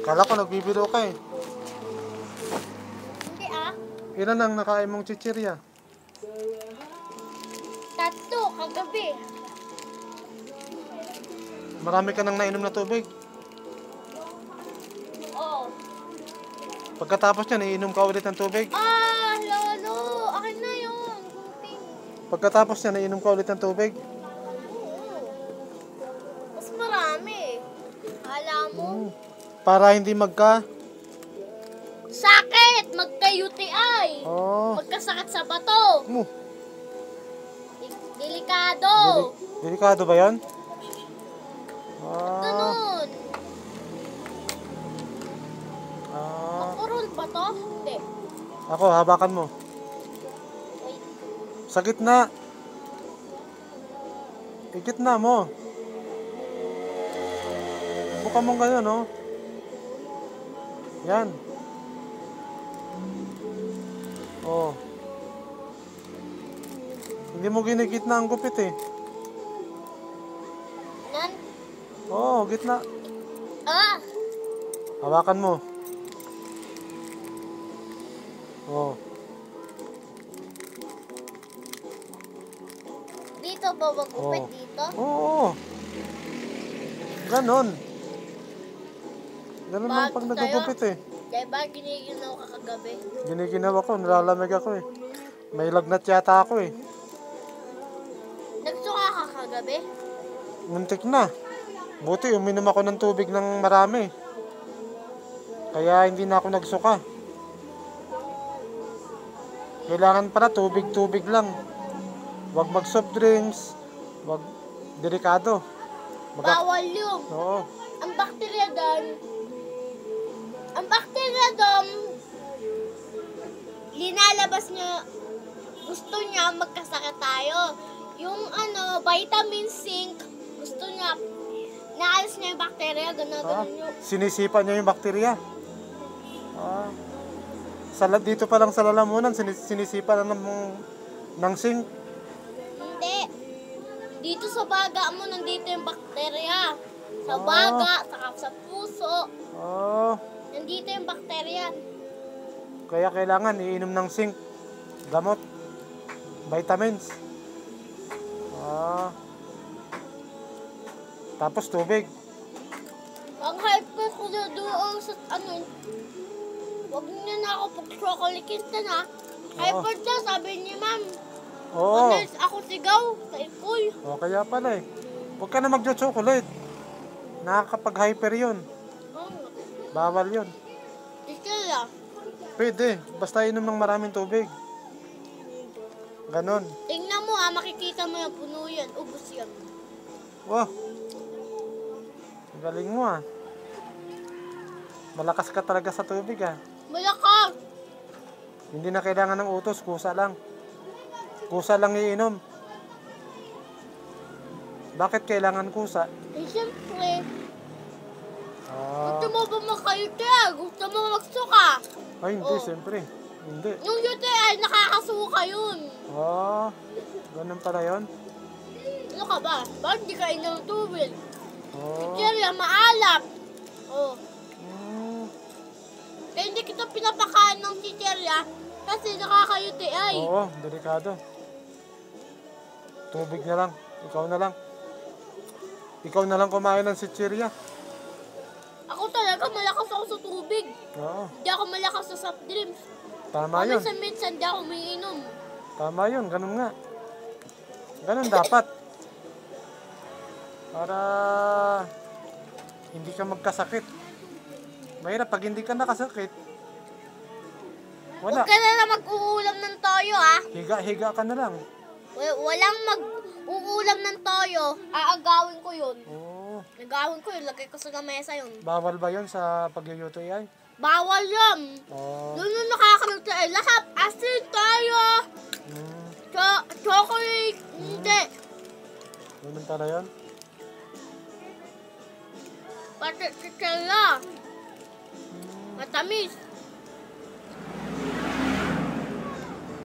Kala ko nagbibiro ka eh. Hindi ah. Ilan ang nakain mong chichirya? 3 kagabi. Marami ka nang nainom na tubig. Oo. Pagkatapos niyan, iinom ka ulit ng tubig. Ah, lolo. Akin na yun. Guping. Pagkatapos niyan, iinom ka ulit ng tubig. Oo. Mas marami. Alam mo? Para hindi magka... Sakit! Magka-UTI! Oh. Magkasakit sa bato! Mo. Delikado! Delikado ba yan? Ah. Ganun! Ah. Makurol ba to? Hindi. Ako, habakan mo. Wait. Sa gitna. Gitna mo. Buka mong ganyan, no? Yan. Oh. Hindi mo ginigitna ang gupit eh. Nan? Oo, gitna. Ah! Hawakan mo. Oh. Dito ba magupit Oh. dito? Oo. Ganon. Ganon lang pag Bago nagugupit eh. Kaya ba giniginaw ka kagabi? Giniginaw ako, nalalamig ako eh. May lagnat yata ako eh. Nagsuka ka kagabi? Muntik na. Buti uminom ako ng tubig ng marami. Kaya hindi na ako nagsuka. Kailangan pala tubig-tubig lang. Huwag mag soft drinks. Huwag delikado. Bawal yun. Oo. Ang bakterya doon, linalabas niya, gusto niya magkasakit tayo. Yung vitamin zinc, gusto niya, naalis niya yung bakterya, ganun yun. Sinisipa niya yung bakterya. Dito pa lang sa lalamunan, sinisipa na ng zinc. Hindi. Dito sa baga mo, nandito yung bakterya. Sa baga, saka sa puso. Nandito yung bakterya. Kaya kailangan iinom ng zinc, gamot, vitamins. Tapos tubig. Ang hyper ko na doon sa wag niya na ako pag-chocolate na. Hyper na, sabi ni ma'am. Oo. Ako sigaw sa school. O kaya pala eh. Huwag ka na mag-chocolate. Nakakapag-hyper yun. Bawal yun. Kaya, Pwede, basta inom ng maraming tubig. Ganon. tingnan mo makikita mo yung puno yan. Ubus yan. Wow. Galing mo ah. Malakas ka talaga sa tubig ah. Malakas! Hindi na kailangan ng utos, kusa lang. Kusa lang iinom. Bakit kailangan kusa? Eh, siyempre. Gusto mo ba makayute? Gusto mo magsuka? Ay, hindi, siyempre. Hindi. Yung yute ay nakakasuka yun. Ganun pala yun. Ano ka ba? Bakit di ka inom ng tubig? Chichirya, maalap. Kaya hindi kita pinapakain ng chichirya kasi nakakayute ay. Oo, delikado. Tubig na lang. Ikaw na lang. Ikaw na lang kumain ng chichirya. Ako talaga malakas ako sa tubig. Oo. Hindi ako malakas sa soft drinks. Tama yun. Minsan di ako umiinom. Tama yun, ganun nga. Ganun dapat. Para hindi ka magkasakit. Mahirap pag hindi ka nakasakit. Wala. Huwag ka na lang mag-uulam ng toyo ah. Higa ka na lang. Walang mag-uulam ng toyo. Aagawin ko yun. Nagawin ko yun. Lagay ko sa lamesa yun. Bawal ba yun sa pagyuyuto ay? Bawal yun. Doon yung nakakaluto eh. Lahat. Asin tayo. Chocolate. Hindi. Ganun pala yun? Pati chichirya. Matamis.